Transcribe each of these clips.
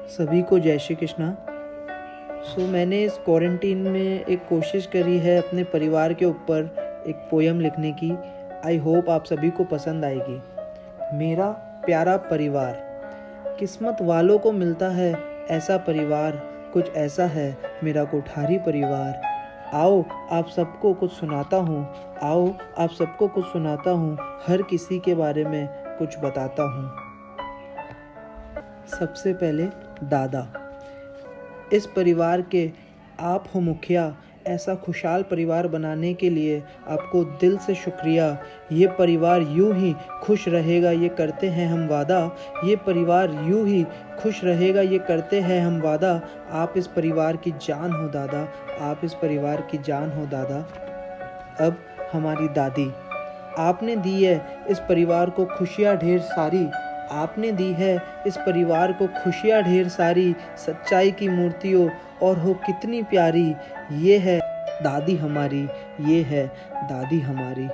सभी को जय श्री कृष्णा। मैंने इस क्वारंटीन में एक कोशिश करी है अपने परिवार के ऊपर एक पोयम लिखने की। आई होप आप सभी को पसंद आएगी। मेरा प्यारा परिवार, किस्मत वालों को मिलता है ऐसा परिवार, कुछ ऐसा है मेरा कोठारी परिवार। आओ आप सबको कुछ सुनाता हूँ, आओ आप सबको कुछ सुनाता हूँ, हर किसी के बारे में कुछ बताता हूँ। सबसे पहले दादा, इस परिवार के आप हो मुखिया। ऐसा खुशहाल परिवार बनाने के लिए आपको दिल से शुक्रिया। ये परिवार यूं ही खुश रहेगा, ये करते हैं हम वादा। ये परिवार यूं ही खुश रहेगा, ये करते हैं हम वादा। आप इस परिवार की जान हो दादा, आप इस परिवार की जान हो दादा। अब हमारी दादी, आपने दी है इस परिवार को खुशियाँ ढेर सारी। आपने दी है इस परिवार को खुशियाँ ढेर सारी। सच्चाई की मूर्तियों और हो कितनी प्यारी। ये है दादी हमारी, ये है दादी हमारी।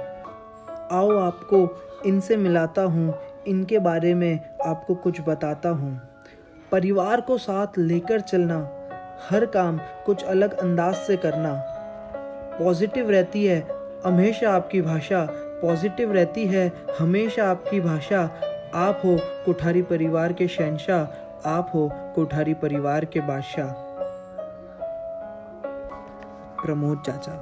आओ आपको इनसे मिलाता हूँ, इनके बारे में आपको कुछ बताता हूँ। परिवार को साथ लेकर चलना, हर काम कुछ अलग अंदाज से करना। पॉजिटिव रहती है हमेशा आपकी भाषा, पॉजिटिव रहती है हमेशा आपकी भाषा। आप हो कोठारी परिवार के शहंशाह, आप हो कोठारी परिवार के बादशाह। प्रमोद चाचा,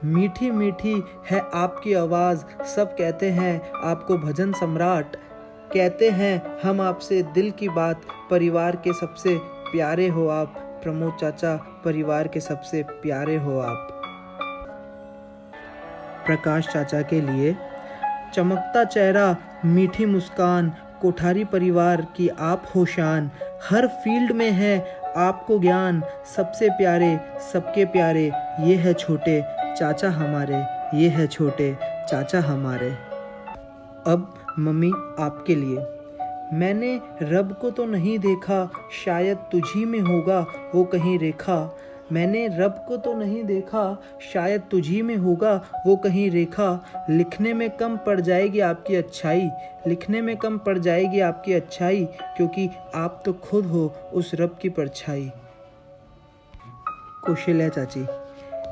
मीठी मीठी है आपकी आवाज़, सब कहते हैं आपको भजन सम्राट। कहते हैं हम आपसे दिल की बात, परिवार के सबसे प्यारे हो आप। प्रमोद चाचा, परिवार के सबसे प्यारे हो आप। प्रकाश चाचा के लिए, चमकता चेहरा मीठी मुस्कान, कोठारी परिवार की आप हो शान। हर फील्ड में है आपको ज्ञान, सबसे प्यारे सबके प्यारे, ये है छोटे चाचा हमारे, ये है छोटे चाचा हमारे। अब मम्मी आपके लिए, मैंने रब को तो नहीं देखा, शायद तुझी में होगा वो कहीं रेखा। मैंने रब को तो नहीं देखा, शायद तुझी में होगा वो कहीं रेखा। लिखने में कम पड़ जाएगी आपकी अच्छाई, लिखने में कम पड़ जाएगी आपकी अच्छाई, क्योंकि आप तो खुद हो उस रब की परछाई। कौशल्या चाची,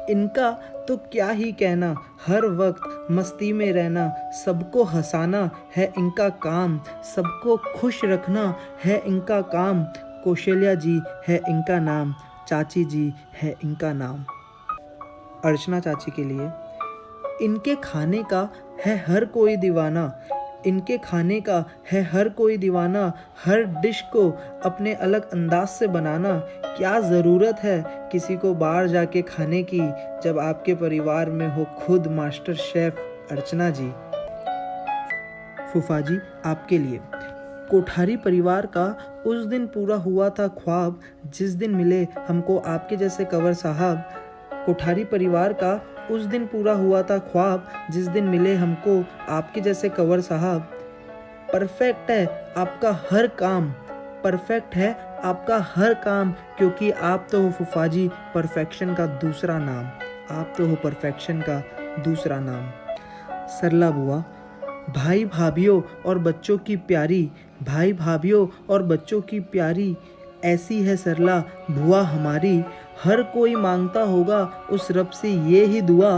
इनका तो क्या ही कहना, हर वक्त मस्ती में रहना, सबको हंसाना है इनका काम, सबको खुश रखना है इनका काम। कौशल्या जी है इनका नाम, चाची जी है इनका नाम। अर्चना चाची के लिए, इनके खाने का है हर कोई दीवाना, इनके खाने का है हर कोई दीवाना। हर डिश को अपने अलग अंदाज से बनाना, क्या ज़रूरत है किसी को बाहर जाके खाने की, जब आपके परिवार में हो खुद मास्टर शेफ अर्चना जी। फूफा जी आपके लिए, कोठारी परिवार का उस दिन पूरा हुआ था ख्वाब, जिस दिन मिले हमको आपके जैसे कंवर साहब। कोठारी परिवार का उस दिन पूरा हुआ था ख्वाब, जिस दिन मिले हमको आपके जैसे कंवर साहब। परफेक्ट है आपका हर काम, परफेक्ट है आपका हर काम, क्योंकि आप तो हो फूफा जी परफेक्शन का दूसरा नाम, आप तो हो परफेक्शन का दूसरा नाम। सरला बुआ, भाई भाभीियों और बच्चों की प्यारी, भाई भाभीियों और बच्चों की प्यारी, ऐसी है सरला बुआ हमारी। हर कोई मांगता होगा उस रब से ये ही दुआ,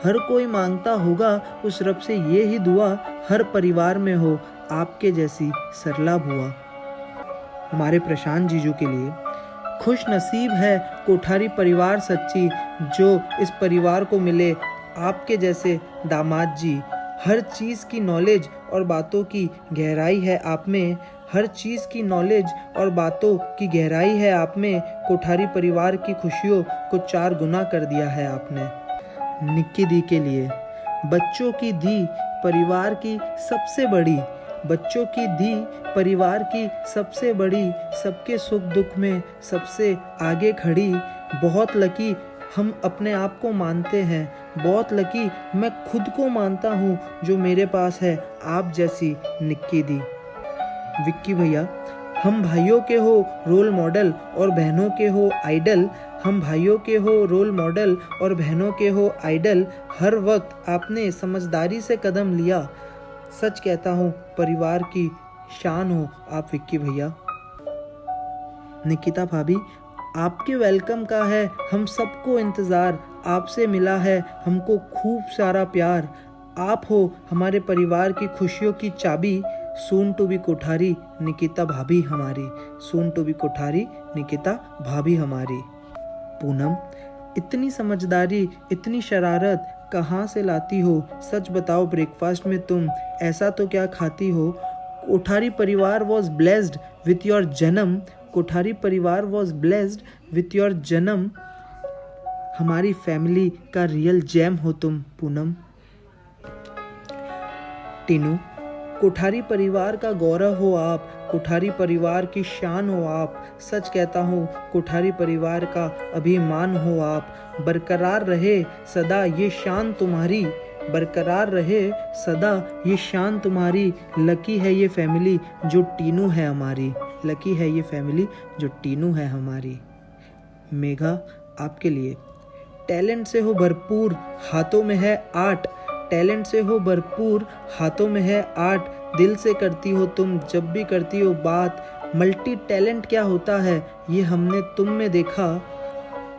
हर कोई मांगता होगा उस रब से ये ही दुआ, हर परिवार में हो आपके जैसी सरला बुआ। हमारे प्रशांत जीजू के लिए, खुश नसीब है कोठारी परिवार सच्ची, जो इस परिवार को मिले आपके जैसे दामाद जी। हर चीज़ की नॉलेज और बातों की गहराई है आप में, हर चीज़ की नॉलेज और बातों की गहराई है आप में। कोठारी परिवार की खुशियों को 4 गुना कर दिया है आपने। निक्की दी के लिए, बच्चों की दी परिवार की सबसे बड़ी, बच्चों की दी परिवार की सबसे बड़ी, सबके सुख दुख में सबसे आगे खड़ी। बहुत लकी हम अपने आप को मानते हैं, बहुत लकी मैं खुद को मानता हूँ, जो मेरे पास है आप जैसी निक्की दी। विक्की भैया, हम भाइयों के हो रोल मॉडल और बहनों के हो आइडल, हम भाइयों के हो रोल मॉडल और बहनों के हो आइडल। हर वक्त आपने समझदारी से कदम लिया, सच कहता हूँ परिवार की शान हो आप विक्की भैया। निकिता भाभी, आपके वेलकम का है हम सबको इंतज़ार, आपसे मिला है हमको खूब सारा प्यार। आप हो हमारे परिवार की खुशियों की चाबी, soon to be Kothari Nikita भाभी हमारी, soon to be Kothari Nikita भाभी हमारी। पूनम, इतनी समझदारी इतनी शरारत कहाँ से लाती हो? सच बताओ ब्रेकफास्ट में तुम ऐसा तो क्या खाती हो? कोठारी परिवार वॉज ब्लेस्ड विथ योर जन्म, कोठारी परिवार वॉज ब्लेस्ड विथ योर जन्म, हमारी फैमिली का रियल जेम हो तुम पूनम। टीनू, कोठारी परिवार का गौरव हो आप, कोठारी परिवार की शान हो आप, सच कहता हूँ कोठारी परिवार का अभिमान हो आप। बरकरार रहे सदा ये शान तुम्हारी, बरकरार रहे सदा ये शान तुम्हारी। लकी है ये फैमिली जो टीनू है हमारी, लकी है ये फैमिली जो टीनू है हमारी। मेघा, आपके लिए, टैलेंट से हो भरपूर हाथों में है आर्ट, टैलेंट से हो भरपूर हाथों में है आर्ट, दिल से करती हो तुम जब भी करती हो बात। मल्टी टैलेंट क्या होता है ये हमने तुम में देखा,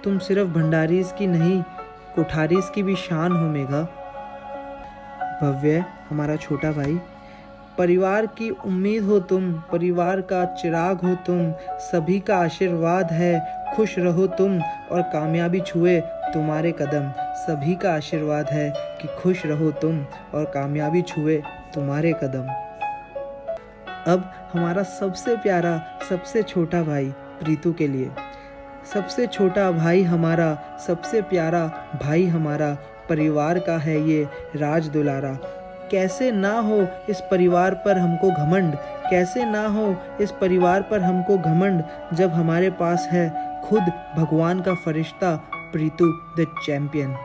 तुम सिर्फ भंडारीज की नहीं कोठारीज की भी शान हो मेघा। भव्य, हमारा छोटा भाई, परिवार की उम्मीद हो तुम, परिवार का चिराग हो तुम, सभी का आशीर्वाद है खुश रहो तुम और कामयाबी छुए तुम्हारे कदम, सभी का आशीर्वाद है कि खुश रहो तुम और कामयाबी छुए तुम्हारे कदम। अब हमारा सबसे प्यारा सबसे छोटा भाई प्रीतु के लिए, सबसे छोटा भाई हमारा, सबसे प्यारा भाई हमारा, परिवार का है ये राज दुलारा। कैसे ना हो इस परिवार पर हमको घमंड, कैसे ना हो इस परिवार पर हमको घमंड, जब हमारे पास है खुद भगवान का फरिश्ता प्रीतु द चैंपियन।